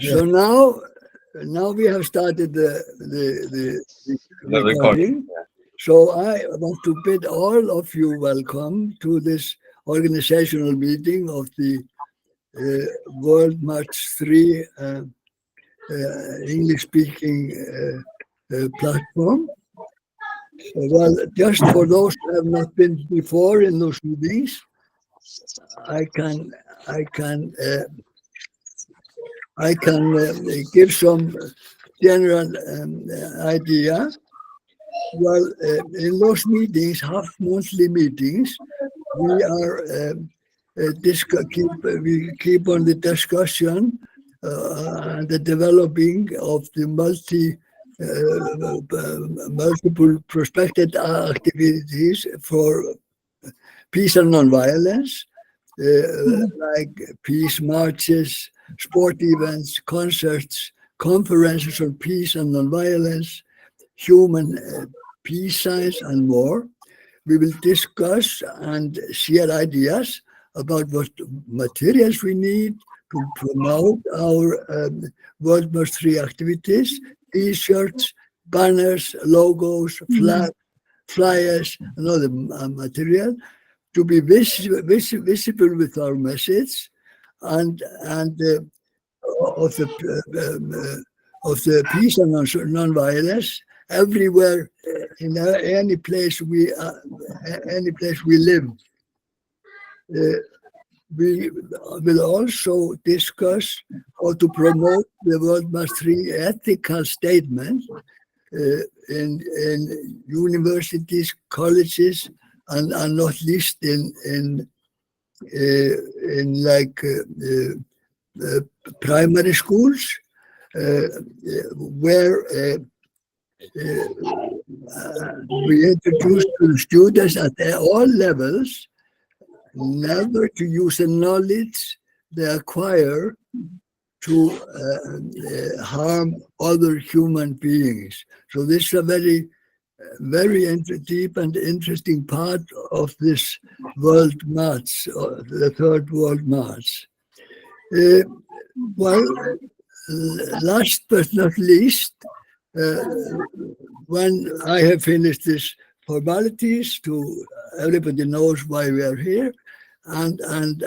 So now we have started the The recording. recording. So I want to bid all of you welcome to this organizational meeting of the World March 3 English-speaking platform. Well, just for those who have not been before in those meetings, I can give some general idea. Well, in those meetings, half-monthly meetings, we are we keep on the discussion and the developing of the multiple prospective activities for peace and non-violence, like peace marches, sport events, concerts, conferences on peace and non-violence, human peace science, and more. We will discuss and share ideas about what materials we need to promote our World March 3 activities, T-shirts, banners, logos, flyers, and other material to be visible with our message and of the peace and non-violence everywhere in any place we live. We will also discuss how to promote the World March 3 ethical statement in universities, colleges, and not least in like primary schools, where we introduce to the students at all levels never to use the knowledge they acquire to harm other human beings. So this is a very deep and interesting part of this World March, the third World March. Well, last but not least, when I have finished these formalities, to everybody knows why we are here, and then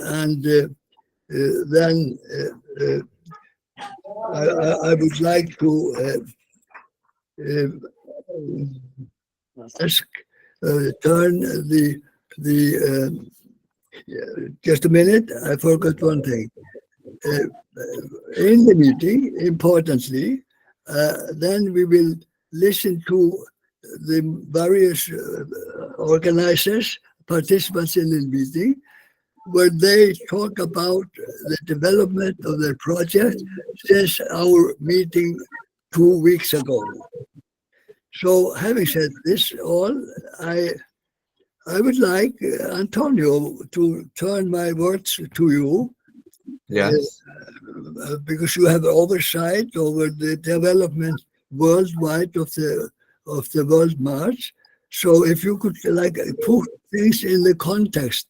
I would like to turn the just a minute. I forgot one thing. In the meeting, importantly, then we will listen to the various organizers, participants in the meeting, where they talk about the development of their project since our meeting 2 weeks ago. So having said this all, I would like, Antonio, to turn my words to you. Yes. Because you have oversight over the development worldwide of the World March. So if you could put things in the context,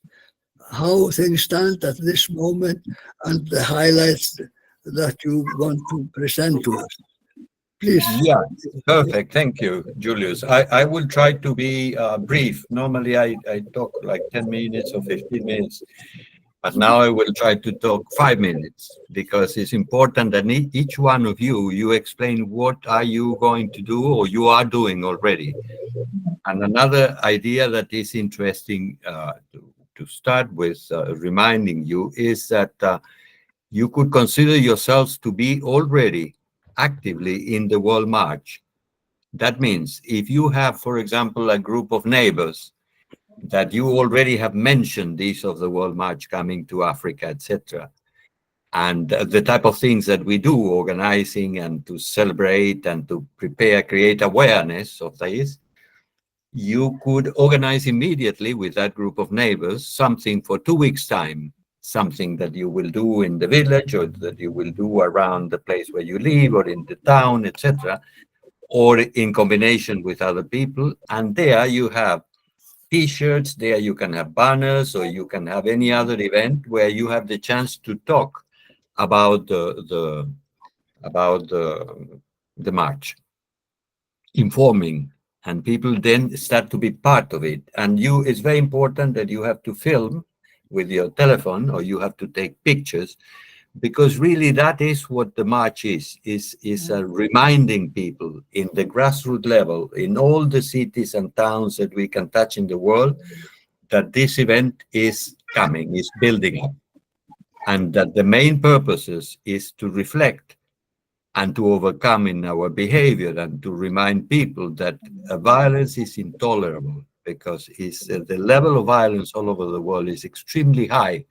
how things stand at this moment, and the highlights that you want to present to us. Please. Yeah, perfect. Thank you, Julius. I will try to be brief. Normally, I talk like 10 minutes or 15 minutes, but now I will try to talk 5 minutes, because it's important that each one of you explain what are you going to do or you are doing already. And another idea that is interesting to start with, reminding you, is that you could consider yourselves to be already actively in the World March. That means if you have, for example, a group of neighbors that you already have mentioned these of the World March coming to Africa, etc., and the type of things that we do, organizing and to celebrate and to prepare, create awareness of this, you could organize immediately with that group of neighbors something for 2 weeks' time, something that you will do in the village or that you will do around the place where you live or in the town, etc., or in combination with other people. And there you have T-shirts, there you can have banners, or you can have any other event where you have the chance to talk about the march, informing, and people then start to be part of it. And it's very important that you have to film with your telephone, or you have to take pictures, because really that is what the march is reminding people in the grassroots level, in all the cities and towns that we can touch in the world, that this event is coming, is building up, and that the main purposes is to reflect and to overcome in our behavior, and to remind people that violence is intolerable, because the level of violence all over the world is extremely high,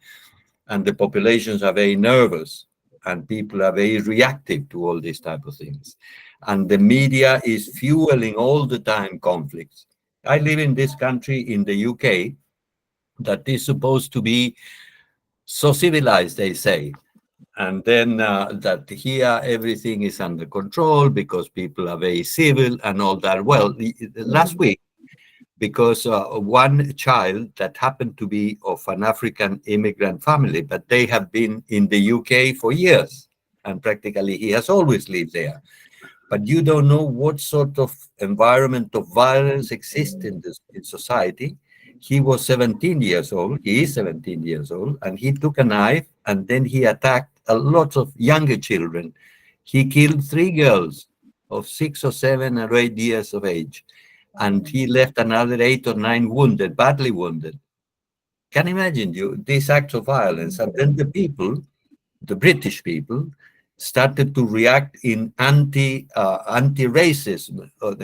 and the populations are very nervous, and people are very reactive to all these type of things, and the media is fueling all the time conflicts. I live in this country, in the UK, that is supposed to be so civilized, they say, and then that here everything is under control because people are very civil and all that. Well, last week, because one child that happened to be of an African immigrant family, but they have been in the UK for years, and practically he has always lived there. But you don't know what sort of environment of violence exists in society. He was 17 years old, he is 17 years old, and he took a knife and then he attacked a lot of younger children. He killed 3 girls of 6 or 7 or 8 years of age, and he left another 8 or 9 wounded, badly wounded. Can you imagine these acts of violence? And then the people, the British people, started to react in anti-racism,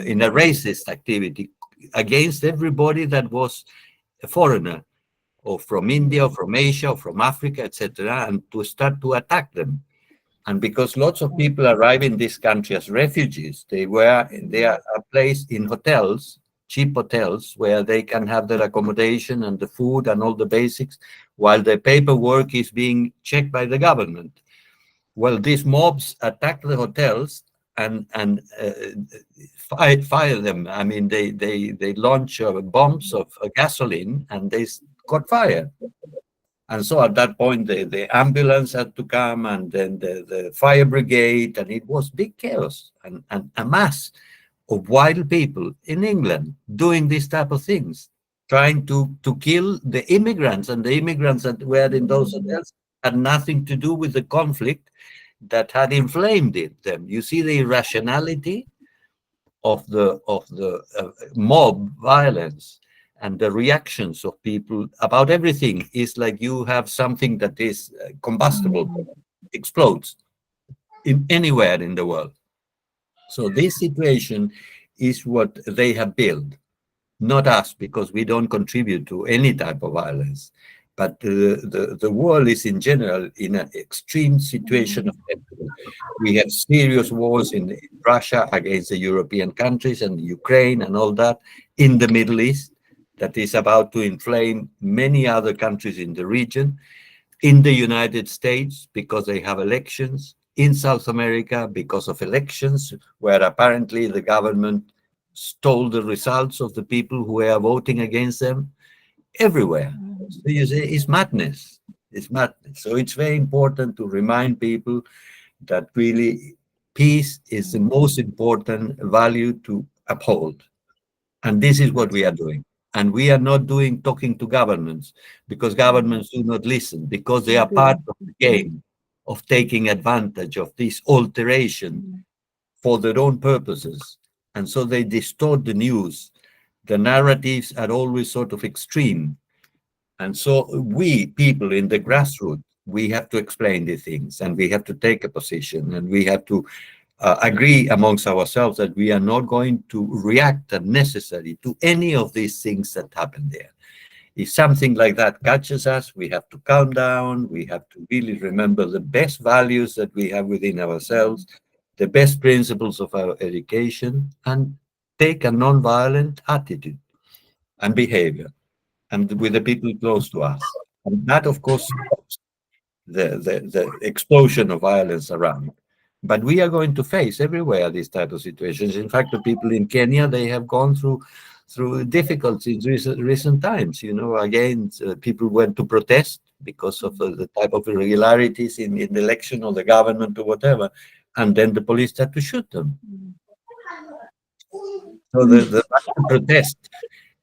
in a racist activity against everybody that was a foreigner, or from India, or from Asia, or from Africa, etc., and to start to attack them. And because lots of people arrive in this country as refugees, they are placed in hotels, cheap hotels, where they can have their accommodation and the food and all the basics, while the paperwork is being checked by the government. Well, these mobs attack the hotels and fire them. I mean, they launch bombs of gasoline, and they caught fire. And so at that point, the ambulance had to come, and then the fire brigade, and it was big chaos, and a mass of wild people in England doing these type of things, trying to kill the immigrants, and the immigrants that were in those hotels had nothing to do with the conflict that had inflamed them. You see the irrationality of the mob violence, and the reactions of people about everything is like you have something that is combustible, explodes in anywhere in the world. So this situation is what they have built, not us, because we don't contribute to any type of violence. But the world is in general in an extreme situation of tension. We have serious wars in Russia against the European countries, and Ukraine and all that, in the Middle East, that is about to inflame many other countries in the region, in the United States because they have elections, in South America because of elections, where apparently the government stole the results of the people who were voting against them, everywhere. So you say it's madness. It's madness. So it's very important to remind people that really peace is the most important value to uphold. And this is what we are doing. And we are not talking to governments, because governments do not listen, because they are part of the game of taking advantage of this alteration for their own purposes. And so they distort the news. The narratives are always sort of extreme. And so we, people in the grassroots, we have to explain these things, and we have to take a position, and we have to agree amongst ourselves that we are not going to react unnecessarily to any of these things that happen there. If something like that catches us, we have to calm down. We have to really remember the best values that we have within ourselves, the best principles of our education, and take a non-violent attitude and behavior, and with the people close to us. And that, of course, stops the explosion of violence around. But we are going to face everywhere these type of situations. In fact, the people in Kenya, they have gone through difficulties in recent times. You know, again, people went to protest because of the type of irregularities in the election or the government or whatever, and then the police had to shoot them. So the right to protest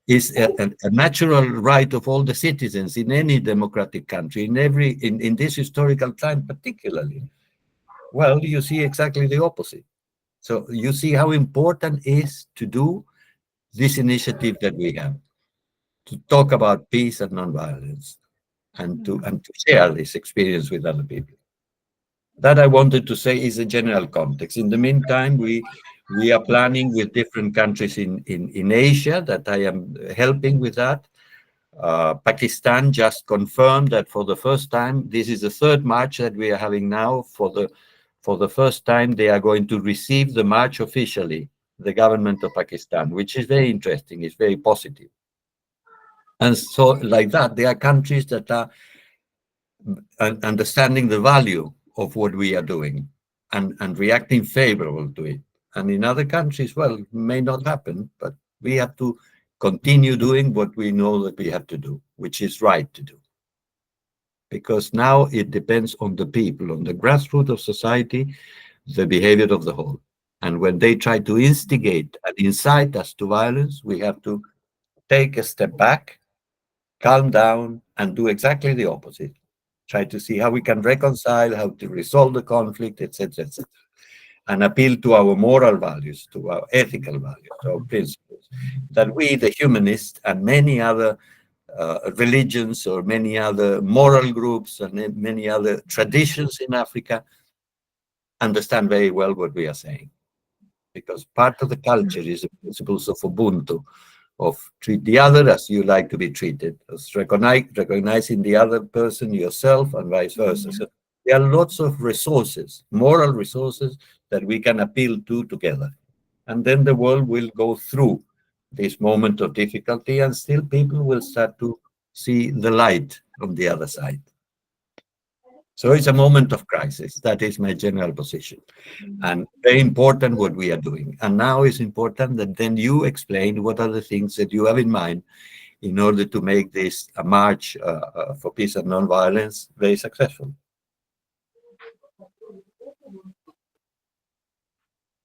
is a natural right of all the citizens in any democratic country, in this historical time particularly. Well, you see exactly the opposite. So you see how important it is to do this initiative that we have, to talk about peace and nonviolence, and to share this experience with other people. That I wanted to say is a general context. In the meantime, we are planning with different countries in Asia that I am helping with that. Pakistan just confirmed that for the first time, this is the third march that we are having now. For the first time, they are going to receive the march officially, the government of Pakistan, which is very interesting. It's very positive. And so like that, there are countries that are understanding the value of what we are doing and reacting favorable to it. And in other countries, well, it may not happen, but we have to continue doing what we know that we have to do, which is right to do. Because now it depends on the people, on the grassroots of society, the behavior of the whole. And when they try to instigate and incite us to violence, we have to take a step back, calm down, and do exactly the opposite. Try to see how we can reconcile, how to resolve the conflict, etc., etc., and appeal to our moral values, to our ethical values, to our principles, that we, the humanists, and many other religions or many other moral groups and many other traditions in Africa understand very well what we are saying. Because part of the culture is the principles of Ubuntu, of treat the other as you like to be treated, as recognizing the other person, yourself, and vice versa. So there are lots of resources, moral resources, that we can appeal to together. And then the world will go through this moment of difficulty, and still people will start to see the light on the other side. So it's a moment of crisis. That is my general position. And very important what we are doing. And now it's important that then you explain what are the things that you have in mind in order to make this a march for peace and nonviolence very successful.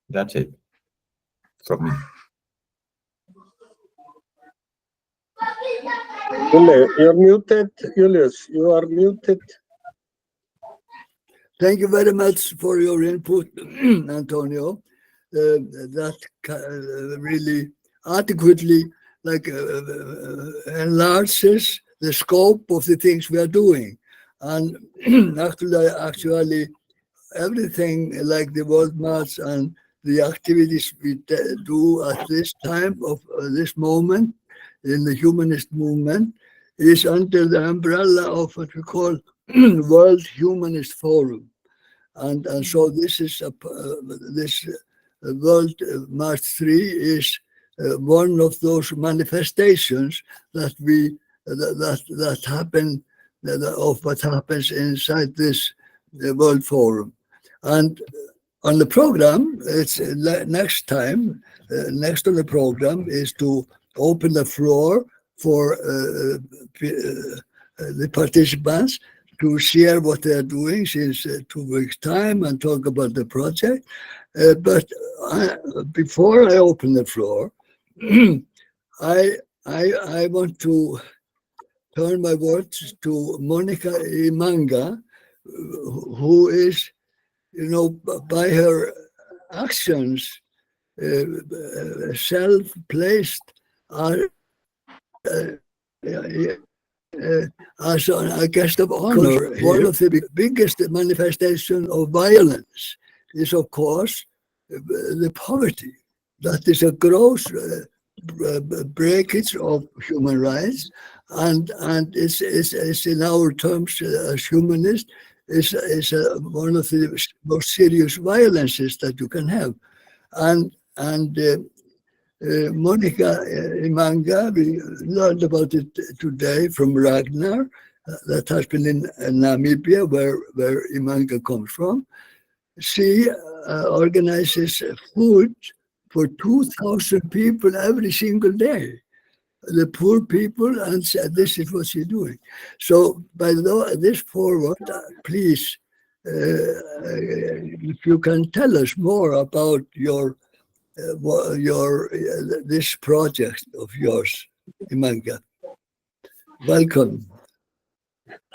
That's it from me. You're muted, Julius. You are muted. Thank you very much for your input, Antonio. That really adequately enlarges the scope of the things we are doing. And actually, everything like the World March and the activities we do at this time of this moment in the humanist movement is under the umbrella of what we call World Humanist Forum. And so this is this World March 3 is one of those manifestations that that happen of what happens inside this World Forum. And on the program, it's next time, next on the program is to open the floor for the participants to share what they're doing since 2 weeks' time and talk about the project. But before I open the floor, I want to turn my words to Monica Imanga, who is, by her actions, self-placed as a guest of honor. One of the biggest manifestations of violence is, of course, the poverty. That is a gross breakage of human rights, and it's in our terms as humanists, is one of the most serious violences that you can have. And Monica Imanga, we learned about it today from Ragnar, that has been in Namibia, where Imanga comes from. She organizes food for 2,000 people every single day. the poor people and said, this is what she's doing. So by this forward, please, if you can tell us more about this project of yours, Imanka. Welcome.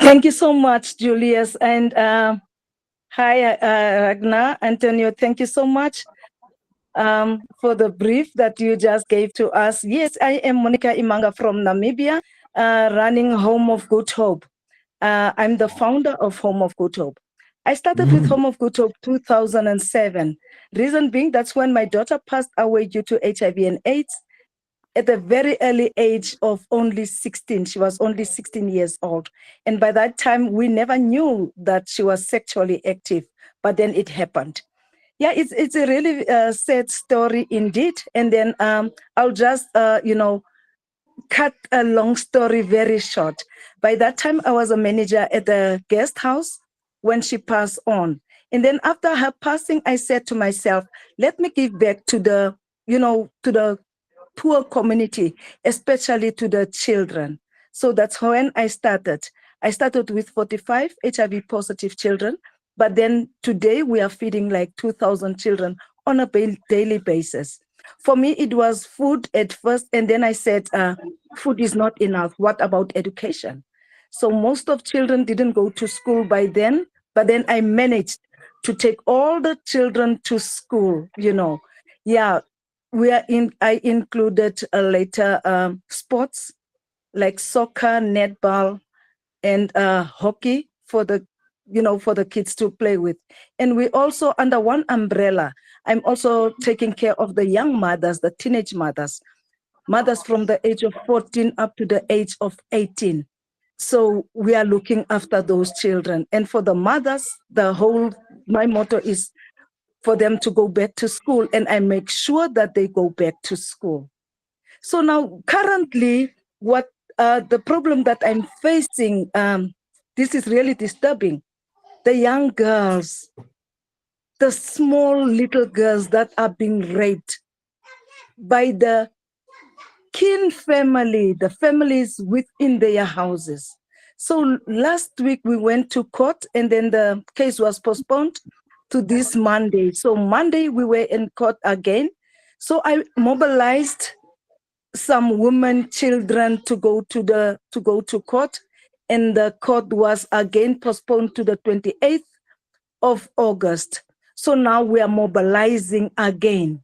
Thank you so much, Julius. And hi, Ragnar, Antonio, thank you so much for the brief that you just gave to us. Yes, I am Monica Imanga from Namibia, running Home of Good Hope. I'm the founder of Home of Good Hope. I started with Home of Good Hope 2007. Reason being, that's when my daughter passed away due to HIV and AIDS at a very early age of only 16. She was only 16 years old. And by that time, we never knew that she was sexually active, but then it happened. Yeah, it's a really sad story indeed. And then I'll just, cut a long story very short. By that time, I was a manager at the guest house when she passed on. And then after her passing, I said to myself, let me give back to the poor community, especially to the children. So that's when I started. I started with 45 HIV positive children, but then today we are feeding like 2,000 children on a daily basis. For me, it was food at first, and then I said, food is not enough. What about education? So most of children didn't go to school by then, but then I managed to take all the children to school, Yeah, I included later sports like soccer, netball, and hockey for the kids to play with. And we also, under one umbrella, I'm also taking care of the young mothers, the teenage mothers from the age of 14 up to the age of 18. So we are looking after those children. And for the mothers, my motto is for them to go back to school, and I make sure that they go back to school. So now currently, what the problem that I'm facing, this is really disturbing. The young girls, the small little girls that are being raped by the kin family, the families within their houses. So last week we went to court, and then the case was postponed to this Monday. So Monday we were in court again. So I mobilized some women, children to go to court, and the court was again postponed to the 28th of August. So now we are mobilizing again.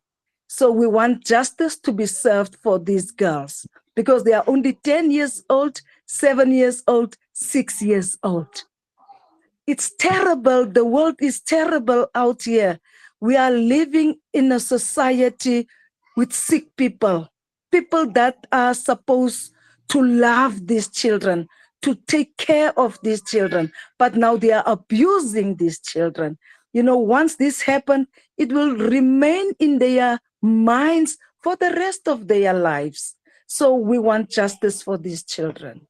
So we want justice to be served for these girls because they are only 10 years old, 7 years old, 6 years old. It's terrible. The world is terrible out here. We are living in a society with sick people that are supposed to love these children, to take care of these children, but now they are abusing these children. Once this happens, it will remain in their minds for the rest of their lives. So we want justice for these children.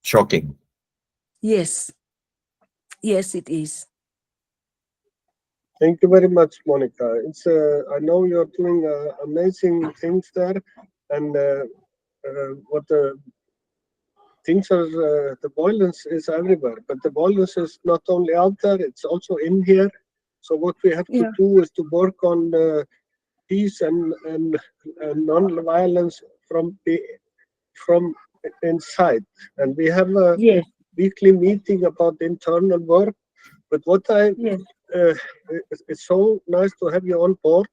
Shocking. Yes. Yes, it is. Thank you very much, Monica. I know you're doing amazing things there, and what the things are, the violence is everywhere, but the violence is not only out there, it's also in here. So what we have to do is to work on peace and non-violence from inside. And we have a weekly meeting about internal work. But what it's so nice to have you on board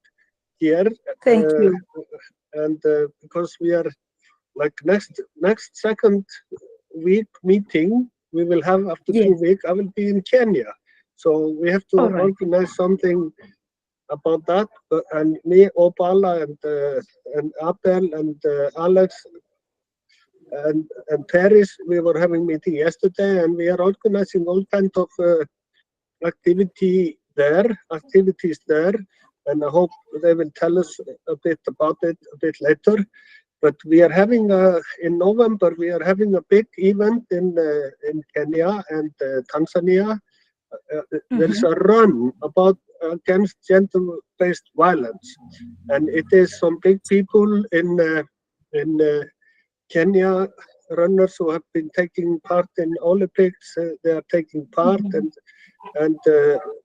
here. Thank you. And because we are like next second week meeting, we will have after 2 weeks, I will be in Kenya. So we have to organize something about that. And me, Opala, and Abel, and Alex, and Paris, we were having meeting yesterday, and we are organizing all kinds of activities there, and I hope they will tell us a bit about it a bit later. But we are having in November, we are having a big event in Kenya and Tanzania. There is a run about against gender-based violence, and it is some big people in Kenya, runners who have been taking part in Olympics. They are taking part, and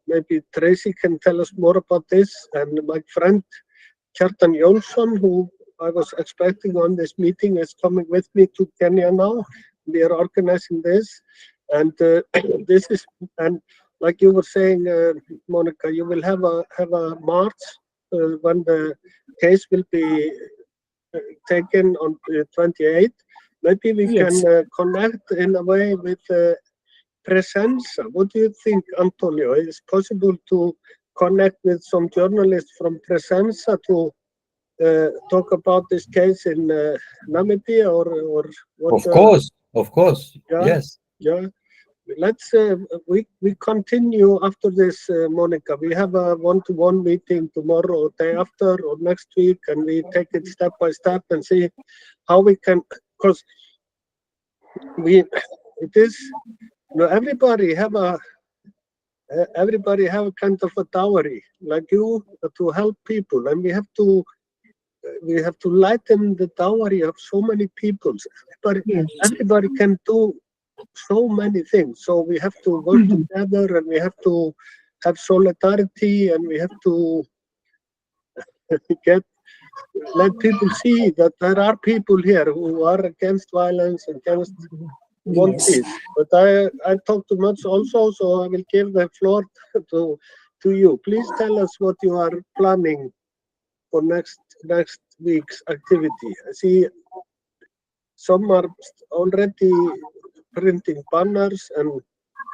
maybe Tracy can tell us more about this. And my friend Kjartan Jónsson, who I was expecting on this meeting, is coming with me to Kenya now. We are organizing this, and this is, and like you were saying, Monica, you will have a march when the case will be taken on the 28th. Maybe we can connect in a way with Presenza. What do you think, Antonio? Is it possible to connect with some journalists from Presenza to talk about this case in Namibia, or what? Of course, yeah, yes. Yeah. Let's we continue after this, Monica. We have a one-to-one meeting tomorrow, or day after, or next week, and we take it step by step and see how we can. Because it is, everybody have a kind of a dowry, like you, to help people, and we have to lighten the dowry of so many people. Everybody can do so many things. So we have to work together, and we have to have solidarity, and we have to let people see that there are people here who are against violence, against one peace. But I talk too much also, so I will give the floor to you. Please tell us what you are planning for next week's activity. I see some are already printing banners, and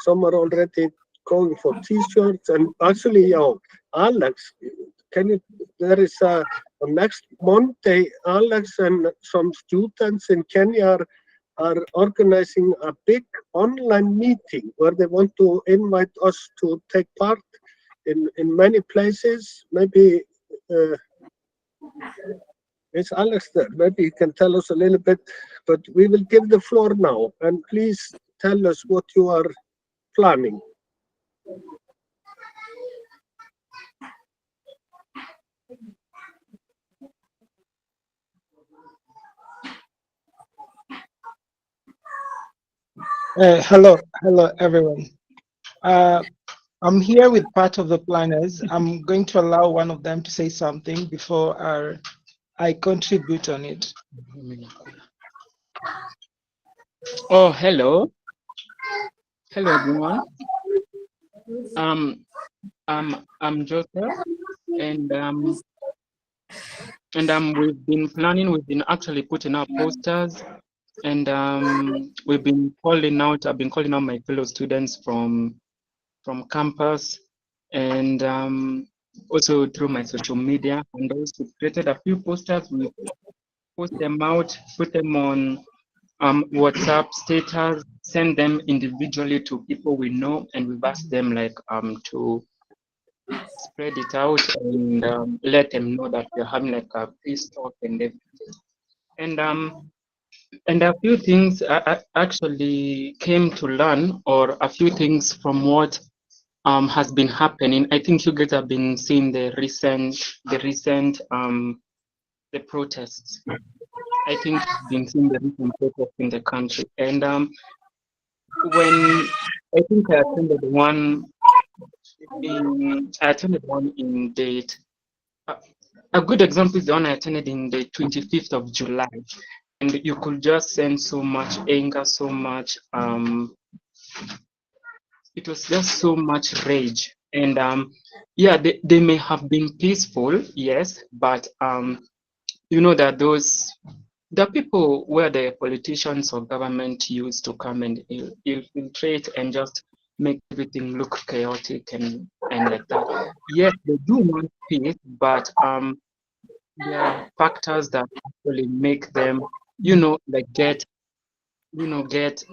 some are already going for T-shirts. And actually, Alex, there is next Monday, Alex and some students in Kenya are organizing a big online meeting where they want to invite us to take part in many places. Maybe it's Alex there. Maybe he can tell us a little bit, but we will give the floor now. And please tell us what you are planning. Hello everyone. I'm here with part of the planners. I'm going to allow one of them to say something before I contribute on it. Oh, hello everyone. I'm Joseph, and we've been actually putting up posters, and I've been calling out my fellow students from campus, and also through my social media, and also created a few posters. We post them out, put them on WhatsApp status, send them individually to people we know, and we've asked them to spread it out and let them know that we're having like a peace talk and everything. And a few things I actually came to learn, or a few things from what has been happening. I think you guys have been seeing the recent the protests. I think you've been seeing the recent protests in the country, and when I think I attended one in date. A good example is the one I attended in the 25th of July, and you could just sense so much anger, so much it was just so much rage. And yeah, they may have been peaceful, yes, but you know that the people where the politicians or government use to come and infiltrate and just make everything look chaotic and like that. Yes, they do want peace, but there are factors that actually make them, get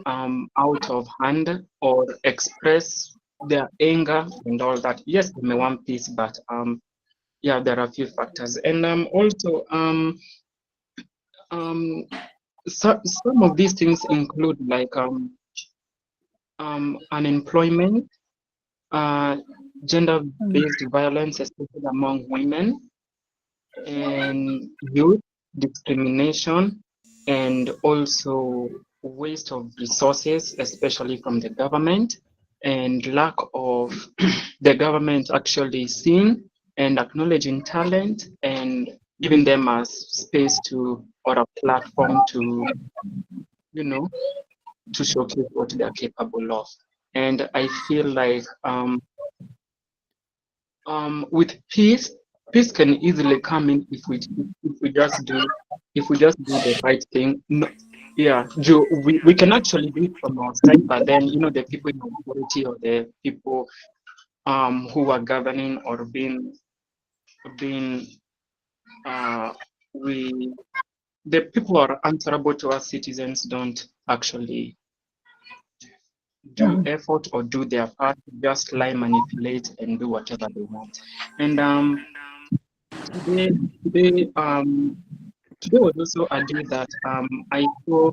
out of hand or express their anger and all that. Yes, they may want peace, but yeah, there are a few factors. And also some of these things include like unemployment, gender-based violence, especially among women, and youth discrimination, and also waste of resources, especially from the government, and lack of the government actually seeing and acknowledging talent and giving them a space to, or a platform to, you know, to showcase what they are capable of. And I feel like with peace can easily come in if we just do the right thing. No, yeah, we can actually do it from our side, but then the people in authority, or the people who are governing or being we the people who are answerable to us citizens don't actually do effort or do their part, just lie, manipulate, and do whatever they want. And today was also a day that I saw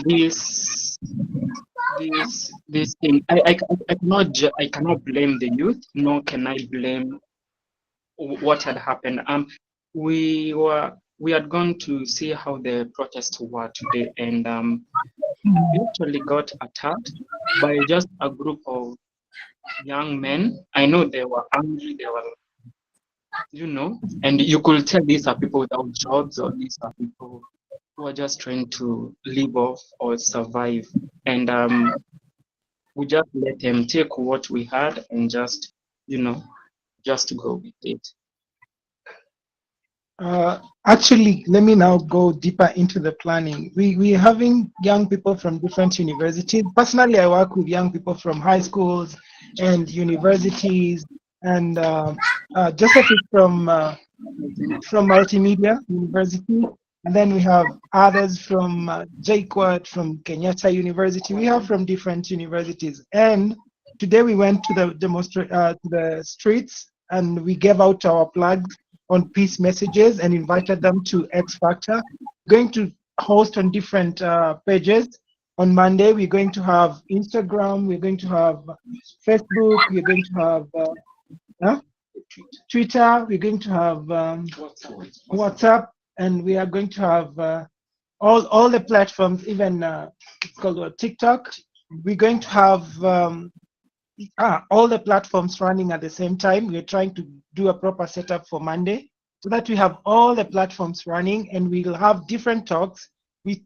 this thing. I cannot blame the youth, nor can I blame what had happened. We had gone to see how the protests were today, and we actually got attacked by just a group of young men. I know they were angry, they were, and you could tell these are people without jobs, or these are people who are just trying to live off or survive. And we just let them take what we had and just go with it. Actually, let me now go deeper into the planning. We're having young people from different universities. Personally, I work with young people from high schools and universities, and Joseph is from Multimedia University, and then we have others from JQuat, from Kenyatta University. We have from different universities, and today we went to the streets, and we gave out our plugs on peace messages and invited them to X Factor. We're going to host on different pages. On Monday, we're going to have Instagram, we're going to have Facebook, we're going to have Twitter, we're going to have WhatsApp, and we are going to have all the platforms, even it's called TikTok. We're going to have all the platforms running at the same time. We're trying to do a proper setup for Monday so that we have all the platforms running, and we'll have different talks.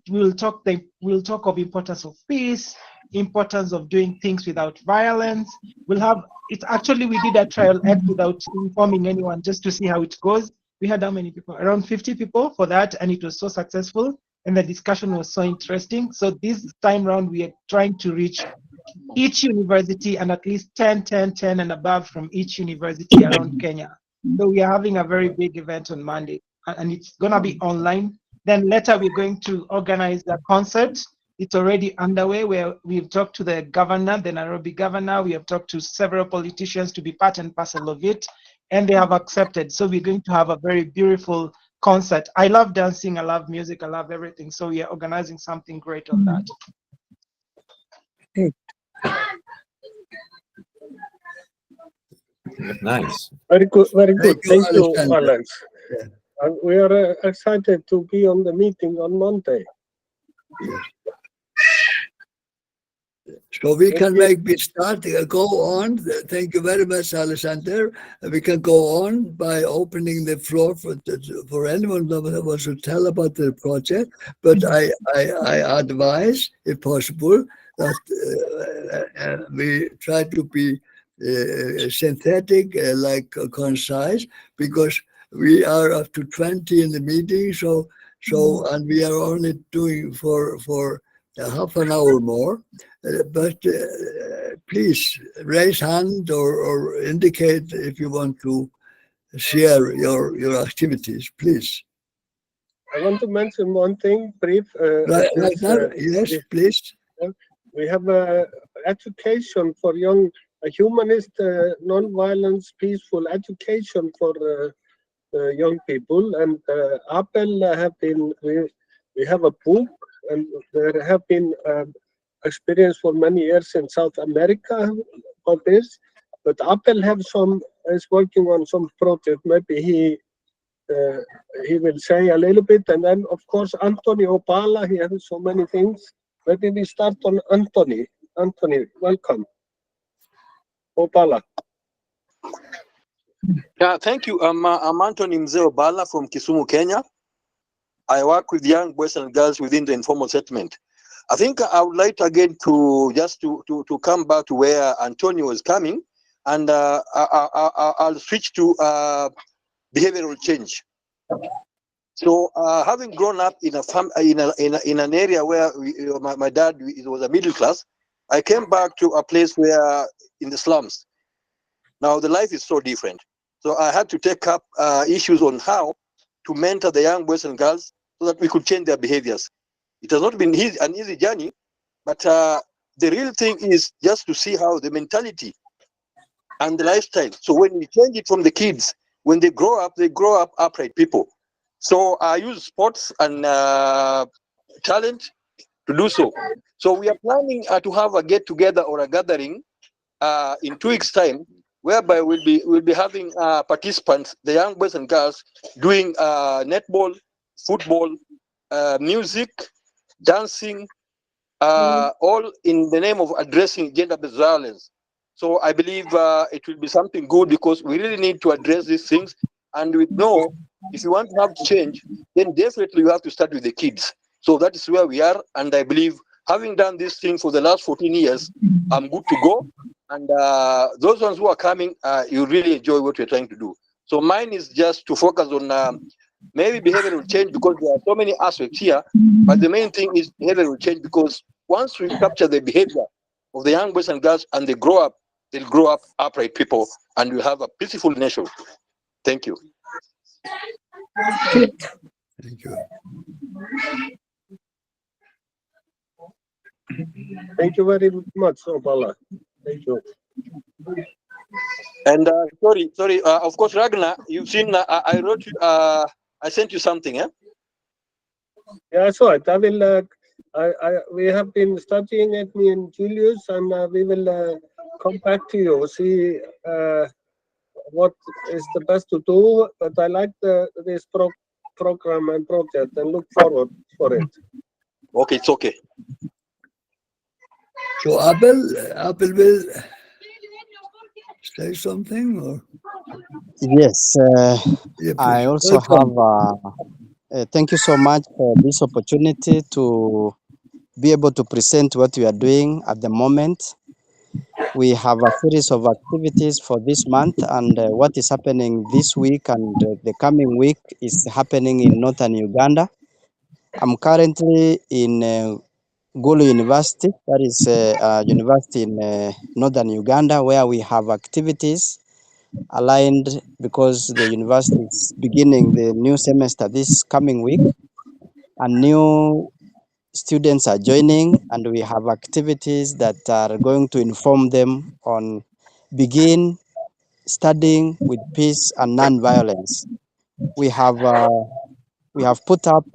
We'll talk of importance of peace, importance of doing things without violence. We did a trial act without informing anyone, just to see how it goes. We had how many people? Around 50 people for that, and it was so successful, and the discussion was so interesting. So this time around, we are trying to reach each university, and at least 10 and above from each university around Kenya. So we are having a very big event on Monday, and it's going to be online. Then later we're going to organize the concert. It's already underway, where we've talked to the governor, the Nairobi governor. We have talked to several politicians to be part and parcel of it, and they have accepted. So we're going to have a very beautiful concert. I love dancing, I love music, I love everything. So we are organizing something great on that. Nice. Very good, very good. Thank you, Alexander. Alex. And we are excited to be on the meeting on Monday. So we can go on. Thank you very much, Alexander. We can go on by opening the floor for anyone that wants to tell about the project. But I advise, if possible, that we try to be synthetic, concise, because we are up to 20 in the meeting. So and we are only doing for half an hour more. But please raise hand or indicate if you want to share your activities, please. I want to mention one thing brief. Yes, please. We have education for young, humanist, non-violence, peaceful education for young people. And we have a book, and there have been experience for many years in South America on this. But Abel is working on some project. Maybe he will say a little bit, and then of course Anthony Opala. He has so many things. Maybe we start on Anthony. Anthony, welcome. Opala. Yeah, thank you. I'm Anthony Mzee Obala from Kisumu, Kenya. I work with young boys and girls within the informal settlement. I think I would like again to just to come back to where Antonio was coming, and I'll switch to behavioral change. So having grown up in in an area where my dad was a middle class, I came back to a place where in the slums. Now the life is so different. So I had to take up issues on how to mentor the young boys and girls so that we could change their behaviors. It has not been an easy journey, but the real thing is just to see how the mentality and the lifestyle. So when we change it from the kids, when they grow up upright people. So I use sports and talent to do so. So we are planning to have a get together or a gathering in 2 weeks' time, whereby we'll be having participants, the young boys and girls, doing netball, football, music, dancing, all in the name of addressing gender-based violence. So I believe it will be something good because we really need to address these things. And we know if you want to have change, then definitely you have to start with the kids. So that is where we are. And I believe having done this thing for the last 14 years, I'm good to go. And those ones who are coming, you really enjoy what we're trying to do. So mine is just to focus on maybe behavioral change because there are so many aspects here. But the main thing is behavioral change because once we capture the behavior of the young boys and girls and they grow up, they'll grow up upright people and we'll have a peaceful nation. Thank you. Thank you. Thank you very much, Opala. Thank you. And sorry. Of course, Ragnar, you've seen. I wrote you. I sent you something. Eh? Yeah, I saw it. I will. We have been studying it, me and Julius, and we will come back to you. See what is the best to do. But I like this program and project, and look forward for it. Okay, it's okay. So Abel will say something, or Yes, yeah, I please. also Welcome. have, thank you so much for this opportunity to be able to present what we are doing at the moment. We have a series of activities for this month, and what is happening this week and the coming week is happening in northern Uganda. I'm currently in Gulu University, that is a university in northern Uganda, where we have activities aligned because the university is beginning the new semester this coming week, and new students are joining, and we have activities that are going to inform them on begin studying with peace and non-violence. We have put up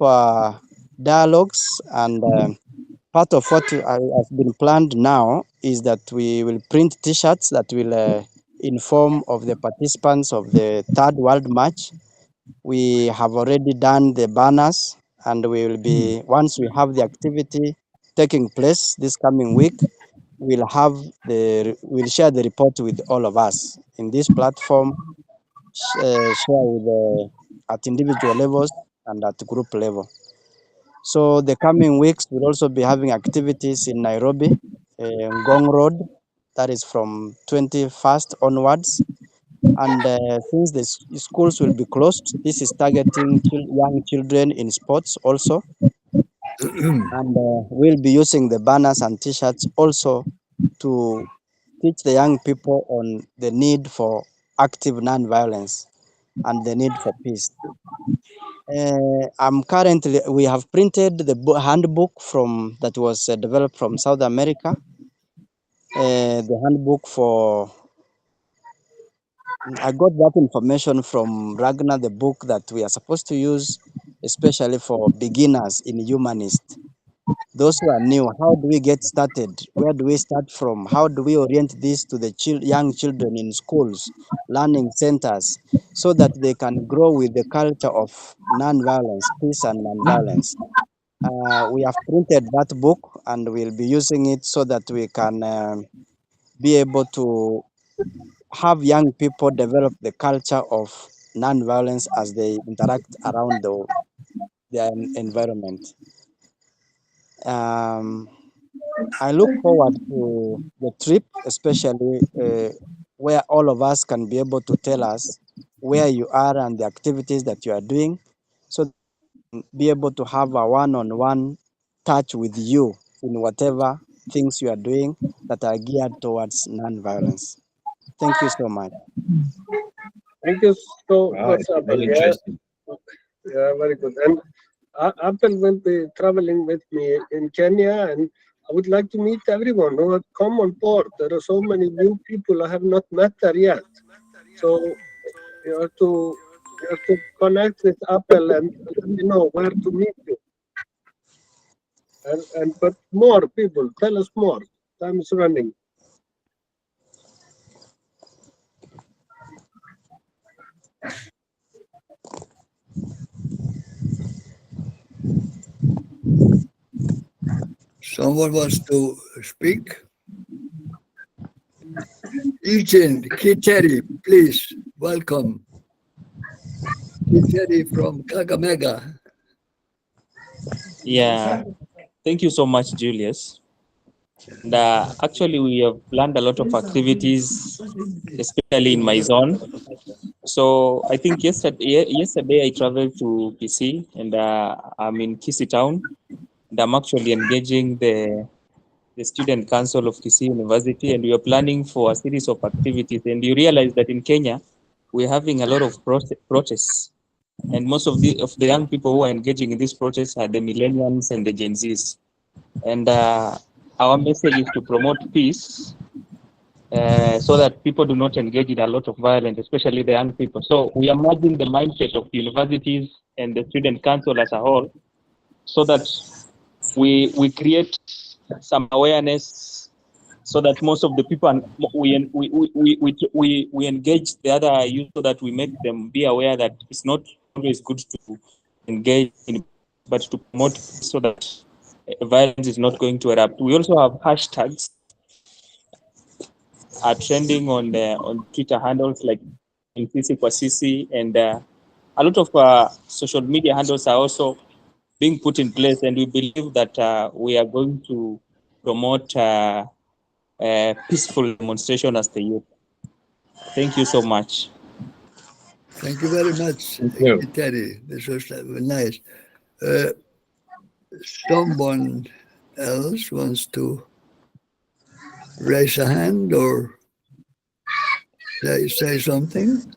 dialogues, and part of what has been planned now is that we will print T-shirts that will inform of the participants of the Third World March. We have already done the banners, and we will be, once we have the activity taking place this coming week, we'll share the report with all of us in this platform, share with at individual levels and at group level. So the coming weeks we'll also be having activities in Nairobi, Ngong Road, that is from 21st onwards. And since the schools will be closed, this is targeting young children in sports also. And we'll be using the banners and T-shirts also to teach the young people on the need for active non-violence and the need for peace. We have printed the handbook that was developed from South America. The handbook I got that information from Ragnar, the book that we are supposed to use, especially for beginners in humanist. those who are new, how do we get started? Where do we start from? How do we orient this to the young children in schools, learning centers, so that they can grow with the culture of non-violence, peace and non-violence? We have printed that book and we'll be using it so that we can be able to have young people develop the culture of non-violence as they interact around their environment. I look forward to the trip, especially where all of us can be able to tell us where you are and the activities that you are doing, so that we can be able to have a one-on-one touch with you in whatever things you are doing that are geared towards non-violence. Thank you so much. Thank you so Right, much, Apple. very Yeah, interesting. yeah, very good. And Apple will be traveling with me in Kenya, and I would like to meet everyone who have come on board. There are so many new people I have not met there yet. So you have to connect with Apple and let me know where to meet you. And but more people, tell us more. Time is running. Someone wants to speak? Eugene Kiteri, please, welcome. Kiteri from Kakamega. Yeah, thank you so much, Julius. And actually, we have planned a lot of activities, especially in my zone. So I think yesterday I traveled to PC, and I'm in Kisii town, and I'm actually engaging the student council of Kisii University, and we are planning for a series of activities. And you realize that in Kenya, we're having a lot of protests, and most of the young people who are engaging in these protests are the millennials and the Gen Zs. And our message is to promote peace, so that people do not engage in a lot of violence, especially the young people. So we are merging the mindset of universities and the student council as a whole, so that we create some awareness, so that most of the people, and we engage the other youth, so that we make them be aware that it's not always good to engage in, but to promote, so that violence is not going to erupt. We also have hashtags are trending on Twitter handles like Sisi kwa Sisi, and a lot of social media handles are also being put in place, and we believe that we are going to promote peaceful demonstration as the youth. Thank you so much. Thank you very much, Thank you. Kiteri. This was nice. Someone else wants to raise a hand or say something?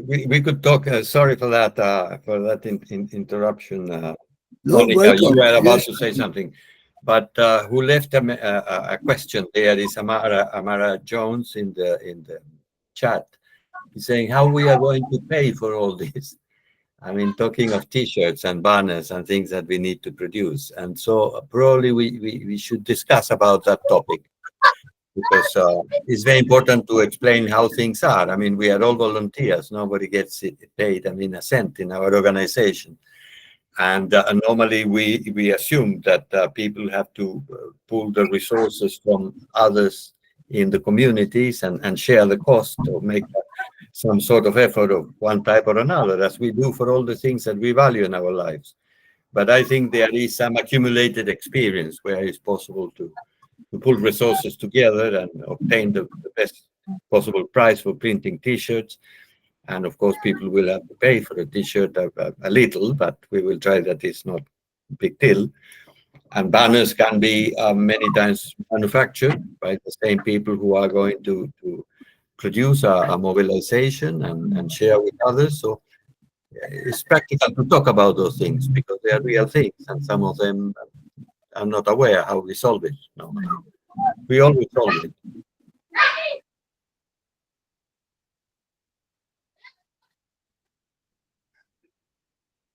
We could talk. Sorry for that interruption. No, Monica, welcome. you were about Yes. to say something, but who left a question there is Amara Jones in the chat. He's saying how we are going to pay for all this. I mean, talking of T-shirts and banners and things that we need to produce, and so probably we should discuss about that topic, because it's very important to explain how things are. I mean, we are all volunteers. Nobody gets paid, I mean, a cent in our organization. And normally we assume that people have to pull the resources from others in the communities and share the cost, or make some sort of effort of one type or another, as we do for all the things that we value in our lives. But I think there is some accumulated experience where it's possible to pull resources together and obtain the best possible price for printing T-shirts. And of course, people will have to pay for the T-shirt a little, but we will try that it's not a big deal. And banners can be many times manufactured by the same people who are going to produce a mobilization and share with others. So it's practical to talk about those things because they are real things, and some of them are not aware how we solve it. No, we always solve it.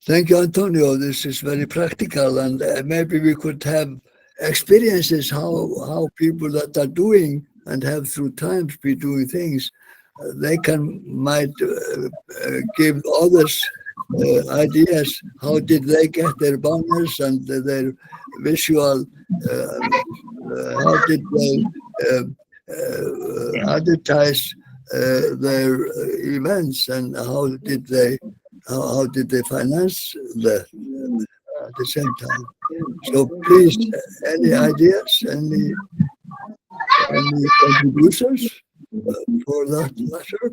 Thank you, Antonio. This is very practical, and maybe we could have experiences how people that are doing and have through times be doing things, they might give others ideas. How did they get their banners and their visual? How did they advertise their events, and how did they finance that at the same time? So please, any ideas, any contributions for that matter?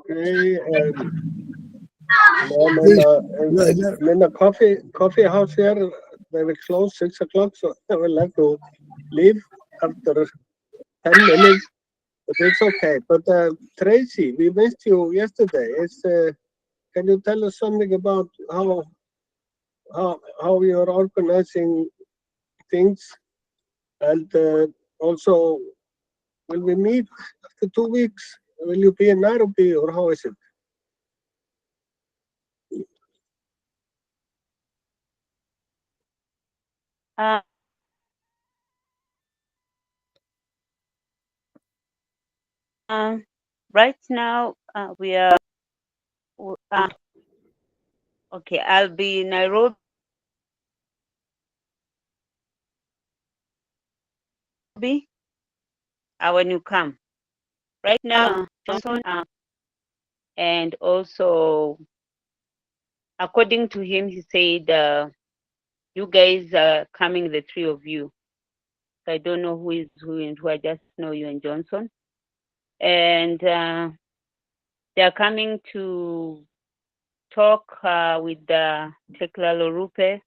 Okay, Please, in the coffee house here, they will close 6 o'clock, so I will have to leave after 10 minutes. But it's okay. But Tracy, we missed you yesterday. Can you tell us something about how you're organizing things, and also will we meet after 2 weeks? Will you be in Nairobi, or how is it? Right now, we are okay. I'll be in Nairobi when you come. Right now, Johnson, and also according to him, he said you guys are coming, the three of you. So I don't know who is who and who. I just know you and Johnson, and they are coming to talk with Tekla Lorupe,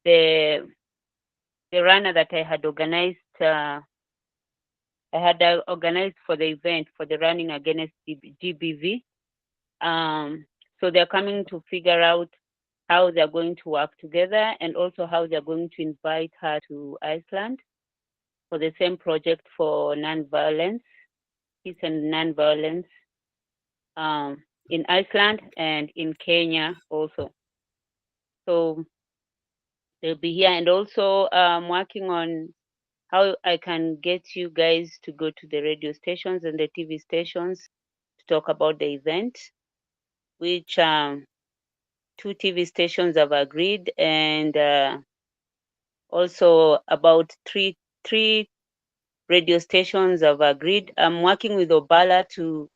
the runner that I had organized. I had organized for the event for the running against GBV. So they're coming to figure out how they're going to work together, and also how they're going to invite her to Iceland for the same project for nonviolence, peace and nonviolence, in Iceland and in Kenya also. So they'll be here, and also working on how I can get you guys to go to the radio stations and the TV stations to talk about the event, which 2 TV stations have agreed, and also about three radio stations have agreed. I'm working with Obala to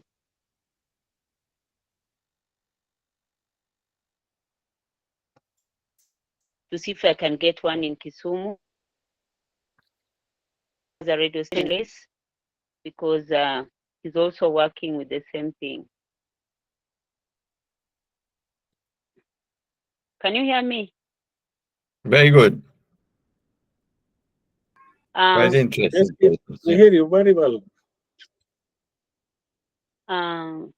see if I can get one in Kisumu as a radio station, because he's also working with the same thing. Can you hear me? Very good. Quite Yes, interesting. we hear you very well. And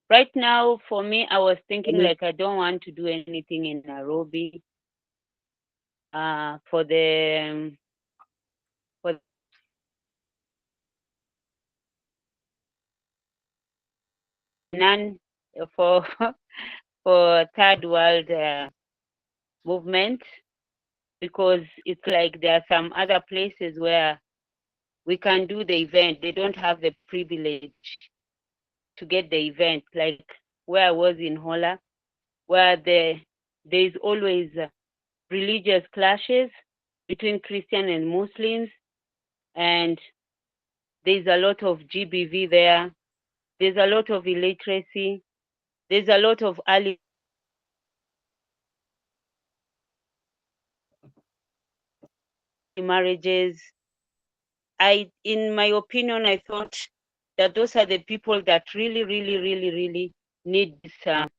right now, for me, I was thinking like I don't want to do anything in Nairobi for the for for third world movement, because it's like there are some other places where we can do the event. They don't have the privilege to get the event, like where I was in Hola, where there's always religious clashes between Christian and Muslims, and there's a lot of GBV there. There's a lot of illiteracy. There's a lot of early marriages. In my opinion, I thought that those are the people that really need this.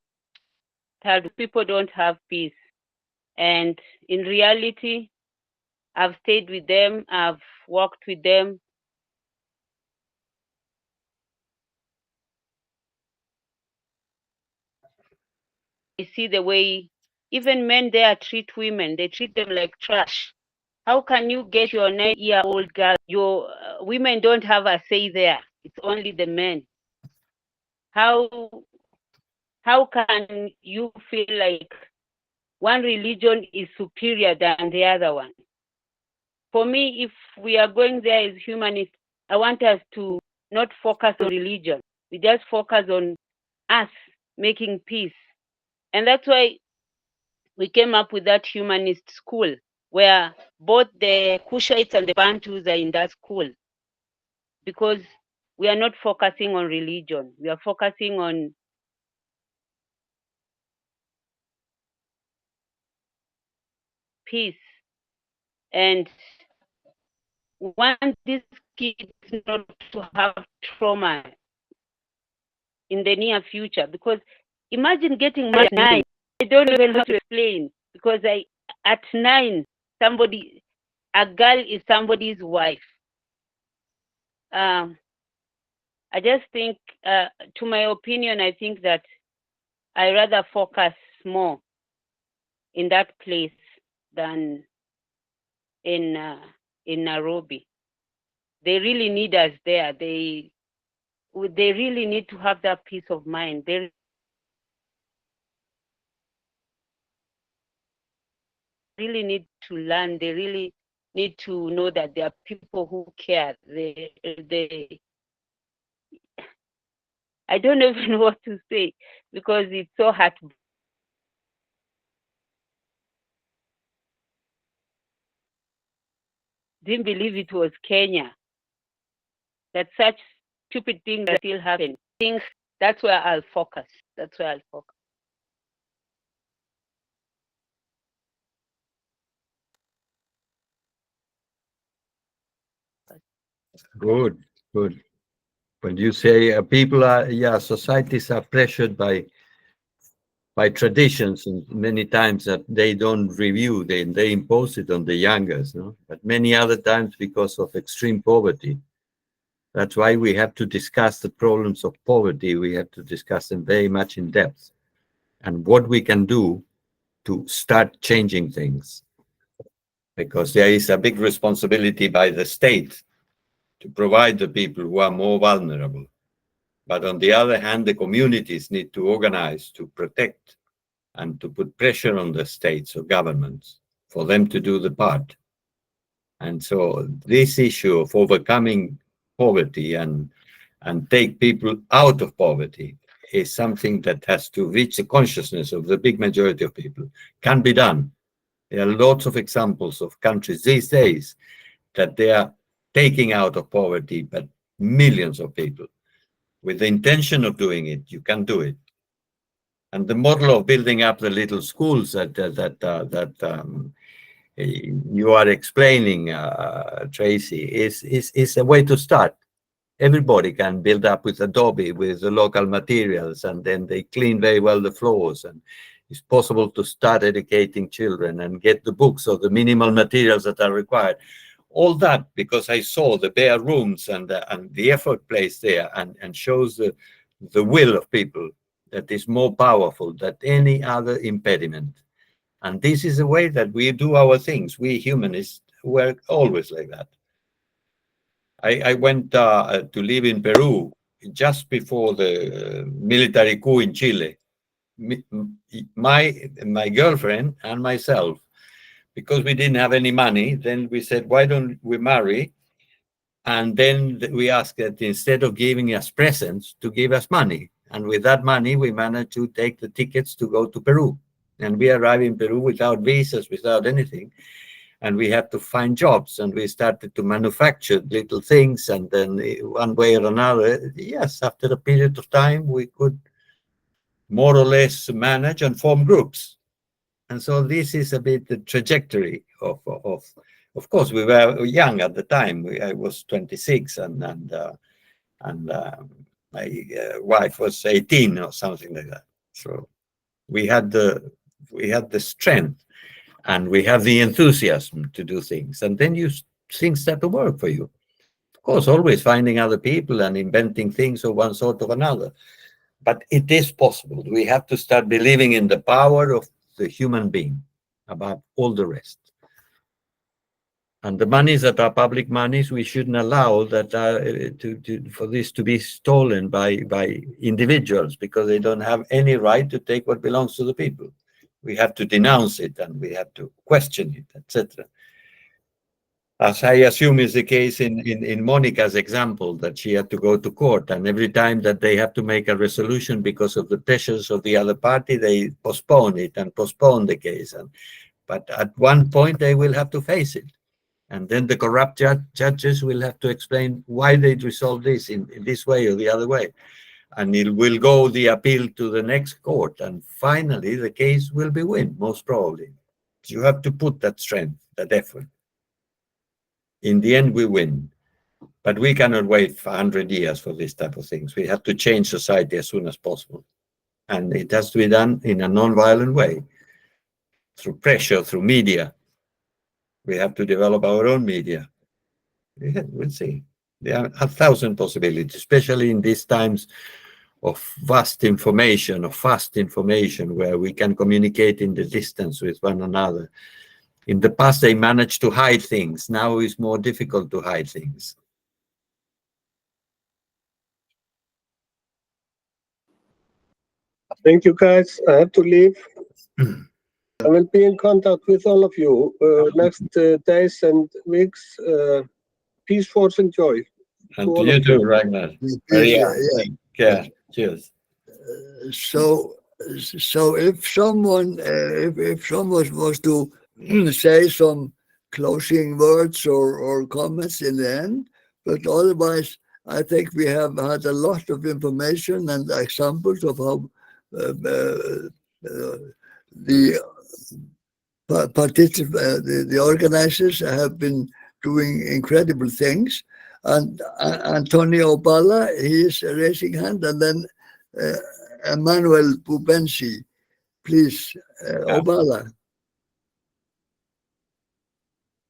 People don't have peace. And in reality, I've stayed with them, I've worked with them. I see the way even men there treat women, they treat them like trash. How can you get your 9-year-old girl? Your women don't have a say there. It's only the men. How can you feel like one religion is superior than the other one? For me, if we are going there as humanists, I want us to not focus on religion. We just focus on us making peace. And that's why we came up with that humanist school, where both the Kushites and the Bantus are in that school. Because we are not focusing on religion. We are focusing on peace. And want these kids not to have trauma in the near future. Because imagine getting married at 9. I don't even know how to explain. Because at 9, a girl is somebody's wife. I just think, to my opinion, I think that I rather focus more in that place than in Nairobi. They really need us there. They really need to have that peace of mind. They really need to learn. They really need to know that there are people who care. I don't even know what to say because it's so hard. Didn't believe it was Kenya that such stupid things that still happen. That's where I'll focus. That's where I'll focus. Good, good. When you say people are, yeah, societies are pressured by traditions, and many times that they don't review, they impose it on the youngers, no? But many other times because of extreme poverty. That's why we have to discuss the problems of poverty. We have to discuss them very much in depth and what we can do to start changing things. Because there is a big responsibility by the state to provide the people who are more vulnerable. But on the other hand, the communities need to organize to protect and to put pressure on the states or governments for them to do the part. And so this issue of overcoming poverty and take people out of poverty is something that has to reach the consciousness of the big majority of people. Can be done. There are lots of examples of countries these days that they are taking out of poverty, but millions of people. With the intention of doing it, you can do it. And the model of building up the little schools that you are explaining, Tracy, is a way to start. Everybody can build up with Adobe, with the local materials, and then they clean very well the floors. And it's possible to start educating children and get the books or the minimal materials that are required. All that because I saw the bare rooms and the effort placed there, and shows the will of people that is more powerful than any other impediment. And this is the way that we do our things. We humanists were always like that. I went to live in Peru just before the military coup in Chile. My girlfriend and myself, because we didn't have any money, then we said, why don't we marry? And then we asked that instead of giving us presents, to give us money. And with that money, we managed to take the tickets to go to Peru. And we arrived in Peru without visas, without anything. And we had to find jobs, and we started to manufacture little things. And then one way or another, yes, after a period of time, we could more or less manage and form groups. And so this is a bit the trajectory of Of course, we were young at the time. I was 26, and my wife was 18 or something like that. So we had the strength, and we have the enthusiasm to do things, and then things start to work for you. Of course, always finding other people and inventing things of one sort or another. But it is possible. We have to start believing in the power of the human being above all the rest. And the monies that are public monies, we shouldn't allow that for this to be stolen by individuals, because they don't have any right to take what belongs to the people. We have to denounce it, and we have to question it, etc. As I assume is the case in Monica's example, that she had to go to court, and every time that they have to make a resolution because of the pressures of the other party, they postpone it and postpone the case. But at one point, they will have to face it. And then the corrupt judges will have to explain why they resolve this in this way or the other way. And it will go the appeal to the next court. And finally, the case will be won, most probably. You have to put that strength, that effort. In the end, we win. But we cannot wait for 100 years for this type of things. We have to change society as soon as possible. And it has to be done in a non-violent way, through pressure, through media. We have to develop our own media. Yeah, we'll see. There are 1,000 possibilities, especially in these times of vast information, of fast information, where we can communicate in the distance with one another. In the past, they managed to hide things. Now it's more difficult to hide things. Thank you, guys. I have to leave. I will be in contact with all of you next days and weeks. Peace, force, and joy. And to you too, Ragnar. Yeah. Cheers. So if someone was to say some closing words or comments in the end, but otherwise, I think we have had a lot of information and examples of how the organizers have been doing incredible things. And Antonio Bala, he is raising hand, and then Emmanuel Bubensi, please, Obala.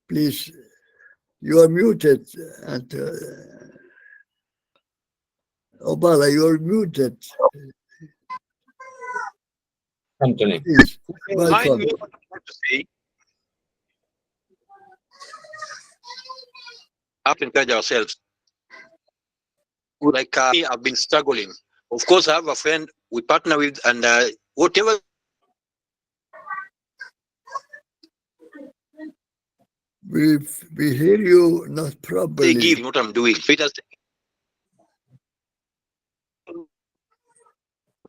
Please, you are muted, and Obala, you are muted. Anthony. Please, Remind welcome. me what I want to say. Have to encourage ourselves. Like I've been struggling. Of course, I have a friend we partner with, and whatever We hear you not properly. they give, what I'm doing.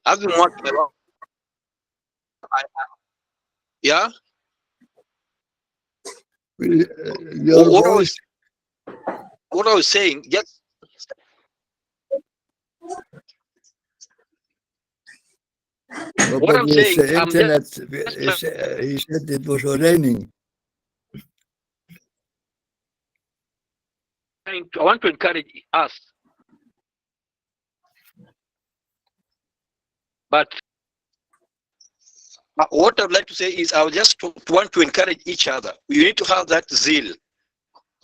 I've been watching. Yeah. What I was saying, yes. What I'm saying, the internet, he said it was raining. I want to encourage us, but what I'd like to say is I would just want to encourage each other. We need to have that zeal,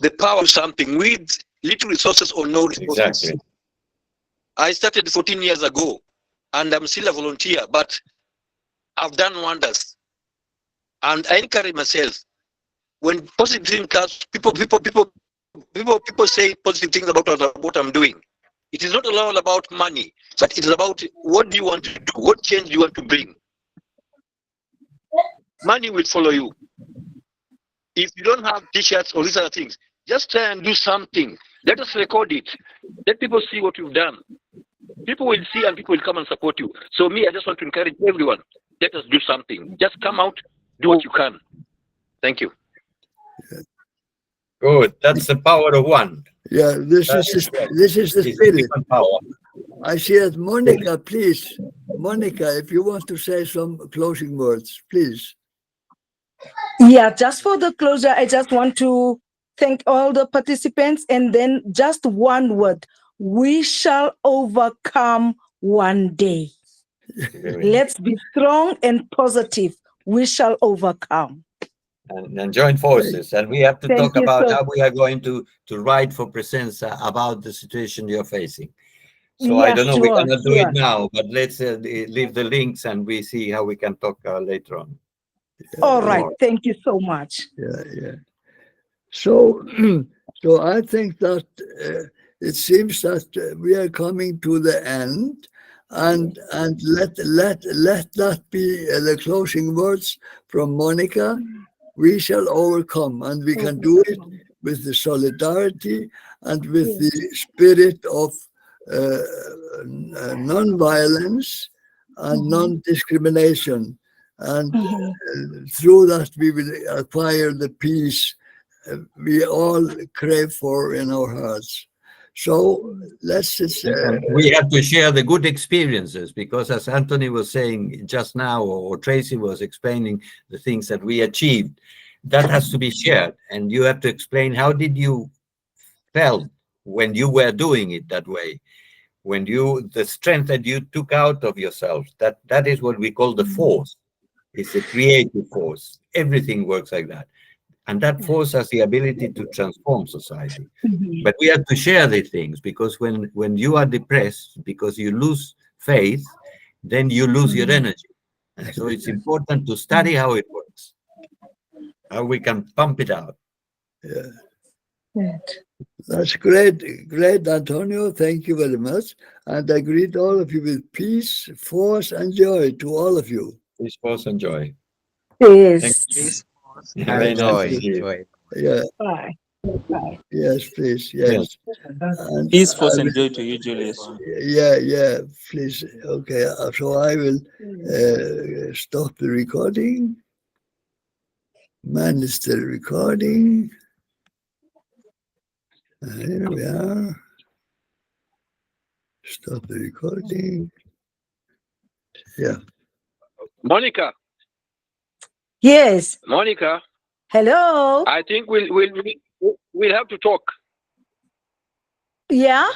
the power of something with little resources or no resources. Exactly. I started 14 years ago, and I'm still a volunteer, but I've done wonders. And I encourage myself. When positive things comes, people say positive things about what I'm doing. It is not all about money, but it is about what do you want to do, what change do you want to bring. Money will follow you. If you don't have t-shirts or these other things, just try and do something. Let us record it. Let people see what you've done. People will see and people will come and support you. So me, I just want to encourage everyone. Let us do something. Just come out, do what you can. Thank you. Good. That's the power of one. Yeah, this is the spirit. Power. I see that Monica, please. Monica, if you want to say some closing words, please. Yeah, just for the closure, I just want to thank all the participants, and then just one word: we shall overcome one day. Let's be strong and positive. We shall overcome. And join forces. And we have to Thank talk you about so- how we are going to write for Presenza about the situation you're facing. So I Yeah, don't know, we sure, cannot do sure. it now, but let's leave the links and we see how we can talk later on. All right. Thank you so much. Yeah. So, so I think that it seems that we are coming to the end, and let that be the closing words from Monica. We shall overcome, and we can do it with the solidarity and with the spirit of non-violence and non-discrimination, and through that we will acquire the peace we all crave for in our hearts. So let's just we have to share the good experiences, because as Anthony was saying just now, or Tracy was explaining the things that we achieved, that has to be shared, and you have to explain how did you felt when you were doing it that way, when the strength that you took out of yourself, that is what we call the force. It's a creative force. Everything works like that. And that force has the ability to transform society. But we have to share these things, because when you are depressed, because you lose faith, then you lose your energy. And so it's important to study how it works, how we can pump it out. Yeah. That's great, Antonio. Thank you very much. And I greet all of you with peace, force, and joy to all of you. Peace, force, and joy. Peace. Very nice to see you. Yeah. Bye. Bye. Yes, please. Yes. And Peace, force, and joy to you, Julius. Yeah, please. Okay, so I will stop the recording. Manage the recording. Here we are. Stop the recording. Yeah. Monica. Yes. Monica. Hello. I think we'll have to talk. Yeah.